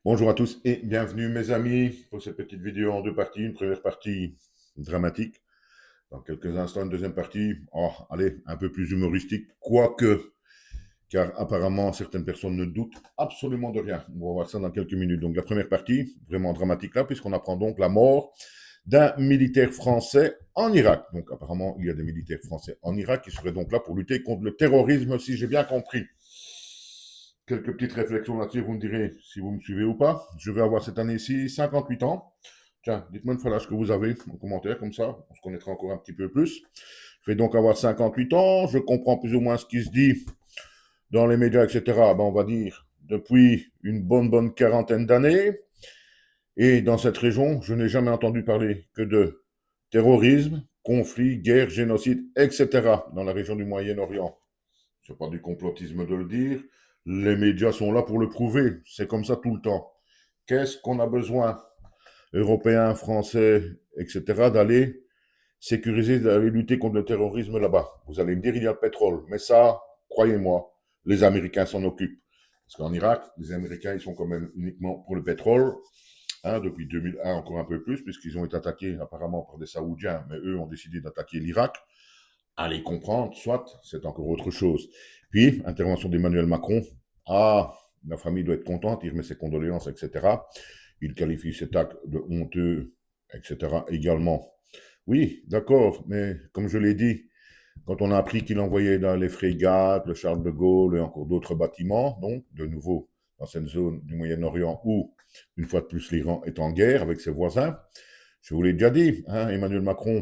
Bonjour à tous et bienvenue mes amis pour cette petite vidéo en deux parties. Une première partie dramatique, dans quelques instants une deuxième partie, allez, un peu plus humoristique, quoique, car apparemment certaines personnes ne doutent absolument de rien. On va voir ça dans quelques minutes. Donc la première partie, vraiment dramatique là, puisqu'on apprend donc la mort d'un militaire français en Irak. Donc apparemment il y a des militaires français en Irak qui seraient donc là pour lutter contre le terrorisme, si j'ai bien compris. Quelques petites réflexions là-dessus, vous me direz si vous me suivez ou pas. Je vais avoir cette année-ci 58 ans. Tiens, dites-moi une fois l'âge que vous avez en commentaire, comme ça, on se connaîtra encore un petit peu plus. Je vais donc avoir 58 ans, je comprends plus ou moins ce qui se dit dans les médias, etc. Ben, on va dire depuis une bonne quarantaine d'années. Et dans cette région, je n'ai jamais entendu parler que de terrorisme, conflits, guerres, génocides, etc. dans la région du Moyen-Orient. C'est pas du complotisme de le dire. Les médias sont là pour le prouver. C'est comme ça tout le temps. Qu'est-ce qu'on a besoin, Européens, Français, etc., d'aller sécuriser, d'aller lutter contre le terrorisme là-bas? Vous allez me dire, il y a le pétrole. Mais ça, croyez-moi, les Américains s'en occupent. Parce qu'en Irak, les Américains, ils sont quand même uniquement pour le pétrole. Hein, depuis 2001, encore un peu plus, puisqu'ils ont été attaqués apparemment par des Saoudiens, mais eux ont décidé d'attaquer l'Irak. Allez comprendre, soit, c'est encore autre chose. Puis, intervention d'Emmanuel Macron. Ah, la famille doit être contente, il remet ses condoléances, etc. Il qualifie cet acte de honteux, etc. également. Oui, d'accord, mais comme je l'ai dit, quand on a appris qu'il envoyait dans les frégates, le Charles de Gaulle et encore d'autres bâtiments, donc, de nouveau, dans cette zone du Moyen-Orient où, une fois de plus, l'Iran est en guerre avec ses voisins, je vous l'ai déjà dit, hein, Emmanuel Macron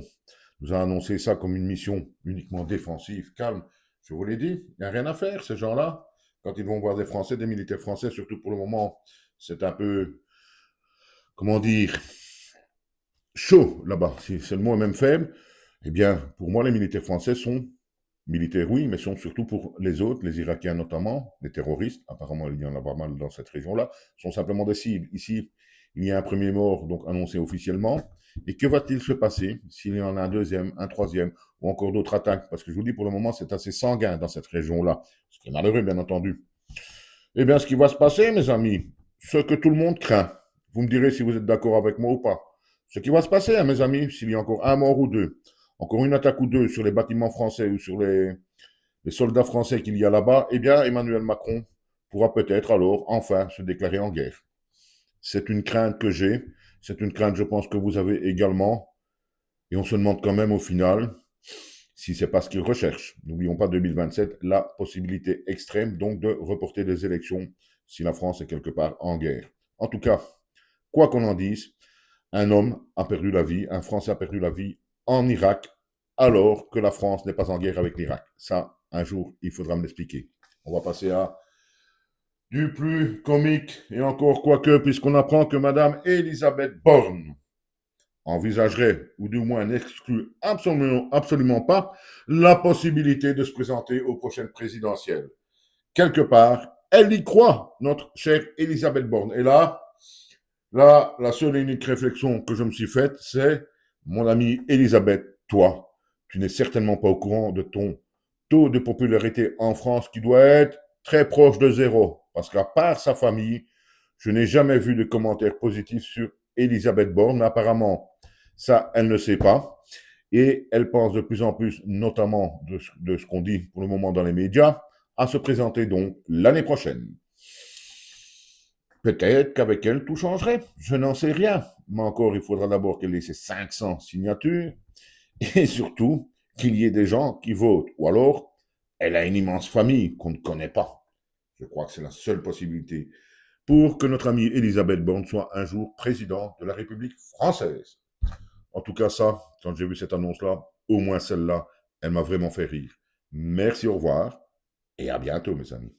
nous a annoncé ça comme une mission uniquement défensive, calme. Je vous l'ai dit, il n'y a rien à faire, ces gens-là. Quand ils vont voir des Français, des militaires français, surtout pour le moment, c'est un peu, comment dire, chaud là-bas, si c'est le mot est même faible. Eh bien, pour moi, les militaires français sont militaires, oui, mais sont surtout pour les autres, les Irakiens notamment, les terroristes, apparemment il y en a pas mal dans cette région-là, sont simplement des cibles. Ici, il y a un premier mort, donc annoncé officiellement. Et que va-t-il se passer s'il y en a un deuxième, un troisième, ou encore d'autres attaques? Parce que je vous dis, pour le moment, c'est assez sanguin dans cette région-là, ce qui est malheureux, bien entendu. Eh bien, ce qui va se passer, mes amis, ce que tout le monde craint, vous me direz si vous êtes d'accord avec moi ou pas. Ce qui va se passer, hein, mes amis, s'il y a encore un mort ou deux, encore une attaque ou deux sur les bâtiments français ou sur les soldats français qu'il y a là-bas, eh bien, Emmanuel Macron pourra peut-être alors enfin se déclarer en guerre. C'est une crainte que j'ai, c'est une crainte, je pense, que vous avez également, et on se demande quand même au final si c'est pas ce qu'ils recherchent. N'oublions pas 2027, la possibilité extrême donc de reporter des élections si la France est quelque part en guerre. En tout cas, quoi qu'on en dise, un homme a perdu la vie, un Français a perdu la vie en Irak, alors que la France n'est pas en guerre avec l'Irak. Ça, un jour, il faudra me l'expliquer. On va passer à du plus comique, et encore quoique, puisqu'on apprend que Madame Elisabeth Borne envisagerait, ou du moins n'exclut absolument pas, la possibilité de se présenter aux prochaines présidentielles. Quelque part, elle y croit, notre chère Elisabeth Borne. Et là, la seule et unique réflexion que je me suis faite, c'est, mon ami Elisabeth, toi, tu n'es certainement pas au courant de ton taux de popularité en France qui doit être très proche de zéro. Parce qu'à part sa famille, je n'ai jamais vu de commentaires positifs sur Elisabeth Borne. Mais apparemment, ça, elle ne sait pas. Et elle pense de plus en plus, notamment de ce qu'on dit pour le moment dans les médias, à se présenter donc l'année prochaine. Peut-être qu'avec elle, tout changerait. Je n'en sais rien. Mais encore, il faudra d'abord qu'elle ait ses 500 signatures et surtout qu'il y ait des gens qui votent. Ou alors, elle a une immense famille qu'on ne connaît pas. Je crois que c'est la seule possibilité pour que notre amie Elisabeth Borne soit un jour présidente de la République française. En tout cas, ça, quand j'ai vu cette annonce-là, au moins celle-là, elle m'a vraiment fait rire. Merci, au revoir et à bientôt, mes amis.